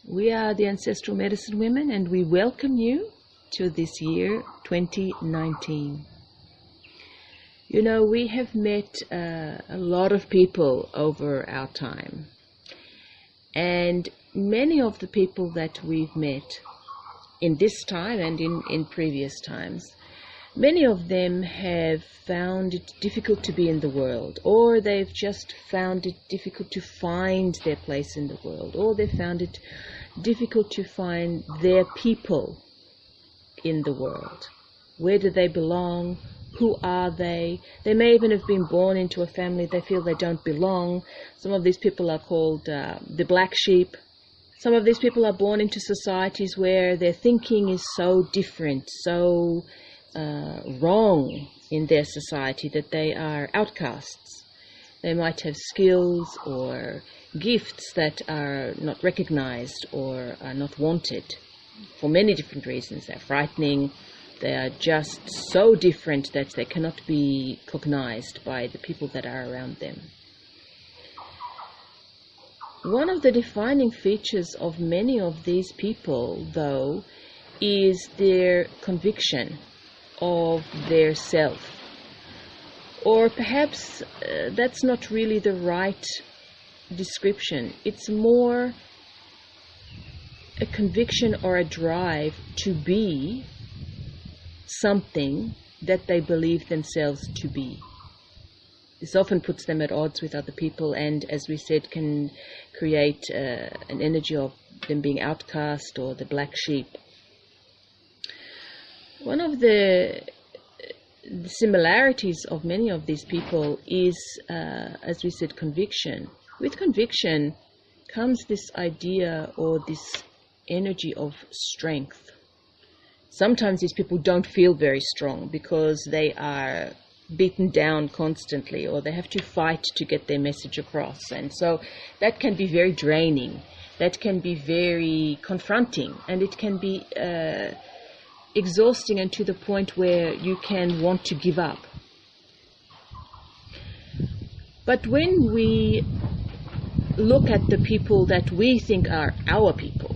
We are the Ancestral Medicine Women, and we welcome you to this year 2019. You know, we have met a lot of people over our time, and many of the people that we've met in this time and in previous times, many of them have found it difficult to be in the world, or they've just found it difficult to find their place in the world, or they found it difficult to find their people in the world. Where do they belong? Who are they? They may even have been born into a family they feel they don't belong. Some of these people are called the black sheep. Some of these people are born into societies where their thinking is so different, so wrong in their society that they are outcasts. They might have skills or gifts that are not recognized or are not wanted for many different reasons. They're frightening. They are just so different that they cannot be cognized by the people that are around them. One of the defining features of many of these people, though, is their conviction of their self. Or perhaps that's not really the right description. It's more a conviction or a drive to be something that they believe themselves to be. This often puts them at odds with other people, and as we said, can create an energy of them being outcast or the black sheep. One of the similarities of many of these people is, as we said, conviction. With conviction comes this idea or this energy of strength. Sometimes these people don't feel very strong because they are beaten down constantly, or they have to fight to get their message across. And so that can be very draining. That can be very confronting, and it can be exhausting, and to the point where you can want to give up. But when we look at the people that we think are our people,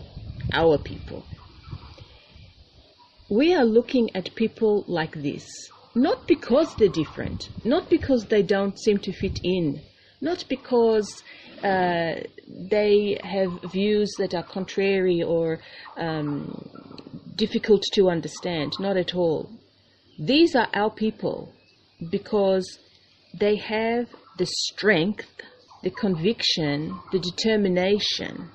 we are looking at people like this, not because they're different, not because they don't seem to fit in, not because they have views that are contrary or difficult to understand, not at all. These are our people because they have the strength, the conviction, the determination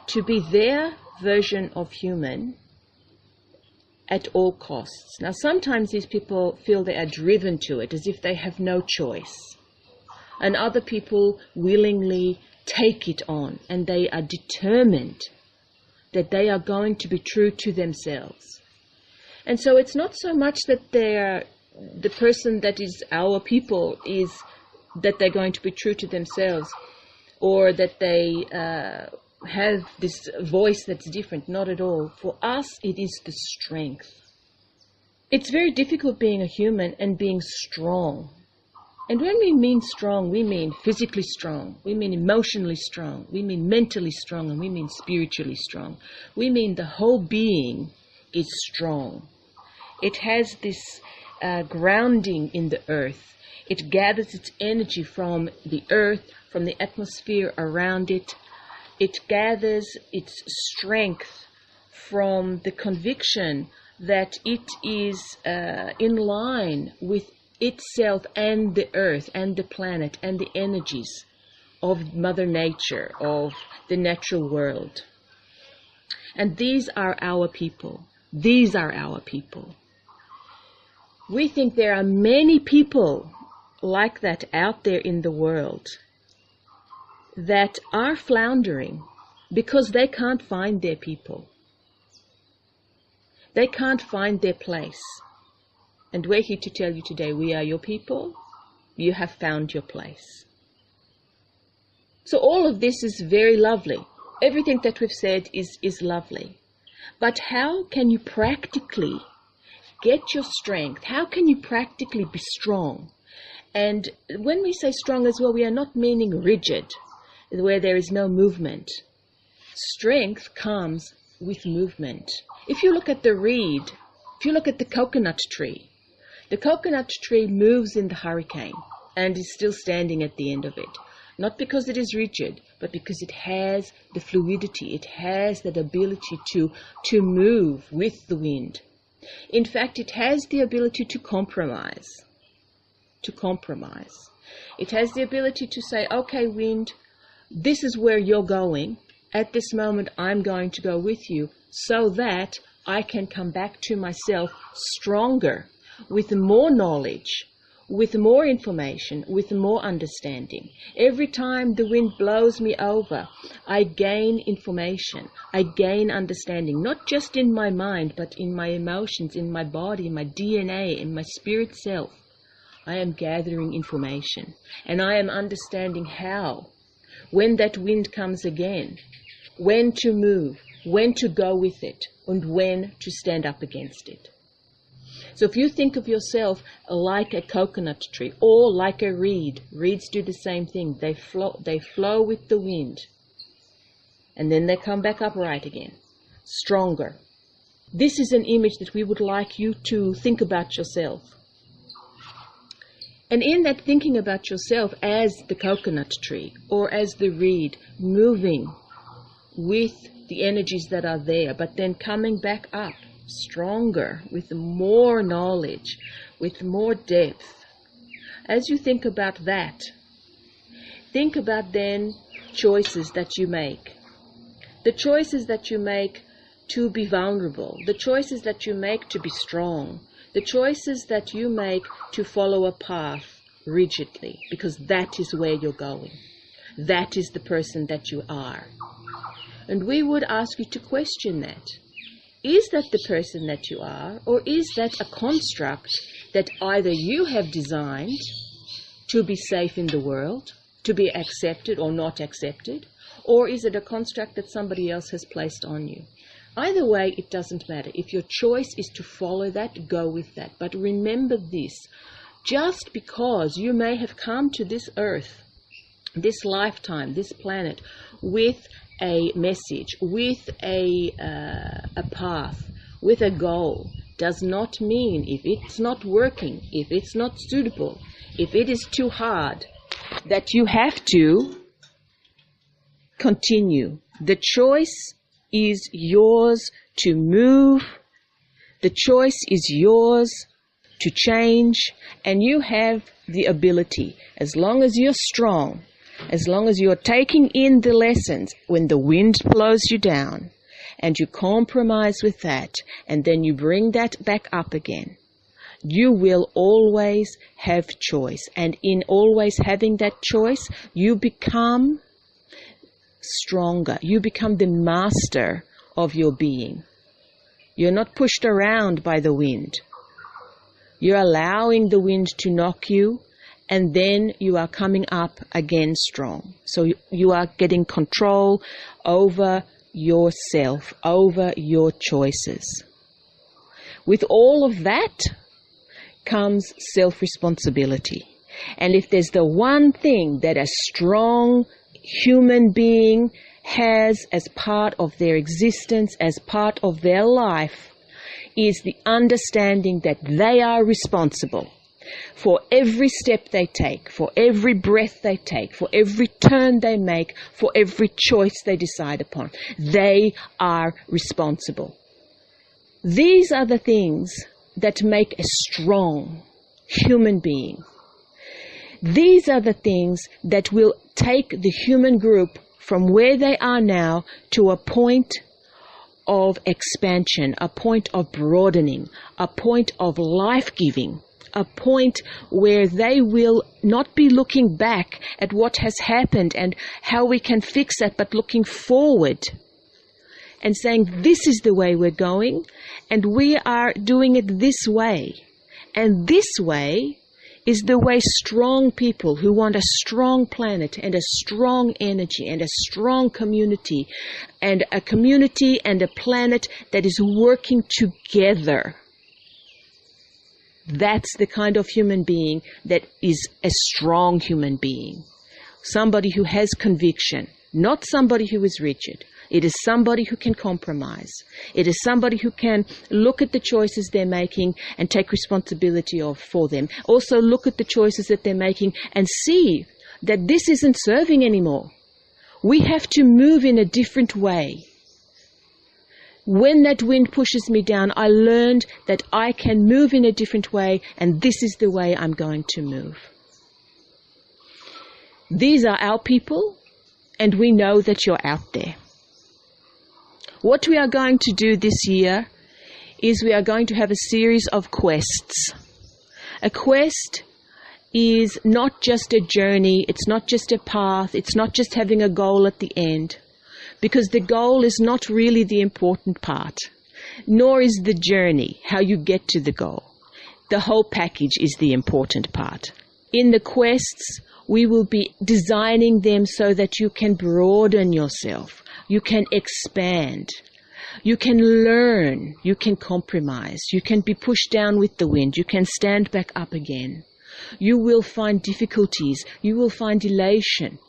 to be their version of human at all costs. Now, sometimes these people feel they are driven to it as if they have no choice, and other people willingly take it on, and they are determined that they are going to be true to themselves. And so it's not so much that the person that is our people is that they're going to be true to themselves, or that they have this voice that's different. Not at all. For us, it is the strength. It's very difficult being a human and being strong. And when we mean strong, we mean physically strong, we mean emotionally strong, we mean mentally strong, and we mean spiritually strong. We mean the whole being is strong. It has this grounding in the earth. It gathers its energy from the earth, from the atmosphere around it. It gathers its strength from the conviction that it is in line with itself and the earth and the planet and the energies of Mother Nature, of the natural world. And these are our people. These are our people. We think there are many people like that out there in the world that are floundering because they can't find their people. They can't find their place. And we're here to tell you today, we are your people. You have found your place. So all of this is very lovely. Everything that we've said is lovely. But how can you practically get your strength? How can you practically be strong? And when we say strong as well, we are not meaning rigid, where there is no movement. Strength comes with movement. If you look at the reed, if you look at the coconut tree moves in the hurricane and is still standing at the end of it. Not because it is rigid, but because it has the fluidity, it has that ability to move with the wind. In fact, it has the ability to compromise. It has the ability to say, okay, wind, this is where you're going. At this moment, I'm going to go with you so that I can come back to myself stronger, with more knowledge, with more information, with more understanding. Every time the wind blows me over, I gain information, I gain understanding, not just in my mind, but in my emotions, in my body, in my DNA, in my spirit self. I am gathering information, and I am understanding how, when that wind comes again, when to move, when to go with it, and when to stand up against it. So if you think of yourself like a coconut tree or like a reed, reeds do the same thing. They flow with the wind, and then they come back upright again, stronger. This is an image that we would like you to think about yourself. And in that thinking about yourself as the coconut tree or as the reed, moving with the energies that are there, but then coming back up, stronger, with more knowledge, with more depth. As you think about that, think about then choices that you make. The choices that you make to be vulnerable, the choices that you make to be strong, the choices that you make to follow a path rigidly, because that is where you're going. That is the person that you are. And we would ask you to question that. Is that the person that you are, or is that a construct that either you have designed to be safe in the world, to be accepted or not accepted, or is it a construct that somebody else has placed on you? Either way, it doesn't matter. If your choice is to follow that, go with that. But remember this, just because you may have come to this earth, this lifetime, this planet, with a message, with a path, with a goal, does not mean if it's not working, if it's not suitable, if it is too hard, that you have to continue. The choice is yours to move. The choice is yours to change, and you have the ability, as long as you're strong, as long as you're taking in the lessons when the wind blows you down, and you compromise with that, and then you bring that back up again, you will always have choice. And in always having that choice, you become stronger. You become the master of your being. You're not pushed around by the wind. You're allowing the wind to knock you, and then you are coming up again strong. So you are getting control over yourself, over your choices. With all of that comes self-responsibility. And if there's the one thing that a strong human being has as part of their existence, as part of their life, is the understanding that they are responsible for every step they take, for every breath they take, for every turn they make, for every choice they decide upon. They are responsible. These are the things that make a strong human being. These are the things that will take the human group from where they are now to a point of expansion, a point of broadening, a point of life-giving, a point where they will not be looking back at what has happened and how we can fix it, but looking forward and saying, this is the way we're going, and we are doing it this way. And this way is the way strong people who want a strong planet and a strong energy and a strong community and a planet that is working together. That's the kind of human being that is a strong human being. Somebody who has conviction, not somebody who is rigid, It is somebody who can compromise. It is somebody who can look at the choices they're making and take responsibility for them. Also look at the choices that they're making and see that this isn't serving anymore. We have to move in a different way. When that wind pushes me down, I learned that I can move in a different way, and this is the way I'm going to move. These are our people, and we know that you're out there. What we are going to do this year is we are going to have a series of quests. A quest is not just a journey, it's not just a path, it's not just having a goal at the end, because the goal is not really the important part, nor is the journey, how you get to the goal. The whole package is the important part. In the quests, we will be designing them so that you can broaden yourself. You can expand. You can learn. You can compromise. You can be pushed down with the wind. You can stand back up again. You will find difficulties. You will find elation.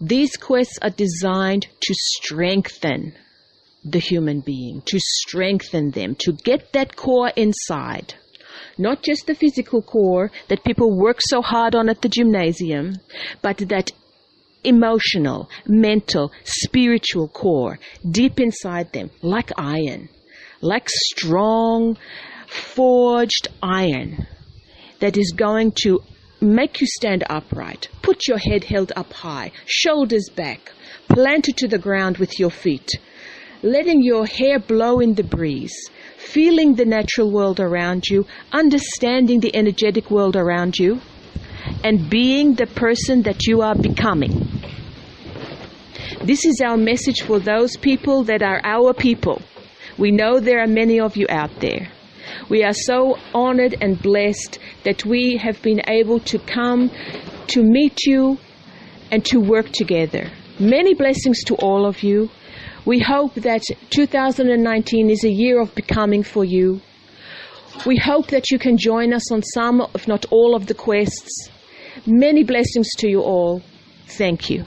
These quests are designed to strengthen the human being, to strengthen them, to get that core inside. Not just the physical core that people work so hard on at the gymnasium, but that emotional, mental, spiritual core deep inside them, like iron, like strong, forged iron that is going to make you stand upright, put your head held up high, shoulders back, planted to the ground with your feet, letting your hair blow in the breeze, feeling the natural world around you, understanding the energetic world around you, and being the person that you are becoming. This is our message for those people that are our people. We know there are many of you out there. We are so honored and blessed that we have been able to come to meet you and to work together. Many blessings to all of you. We hope that 2019 is a year of becoming for you. We hope that you can join us on some, if not all, of the quests. Many blessings to you all. Thank you.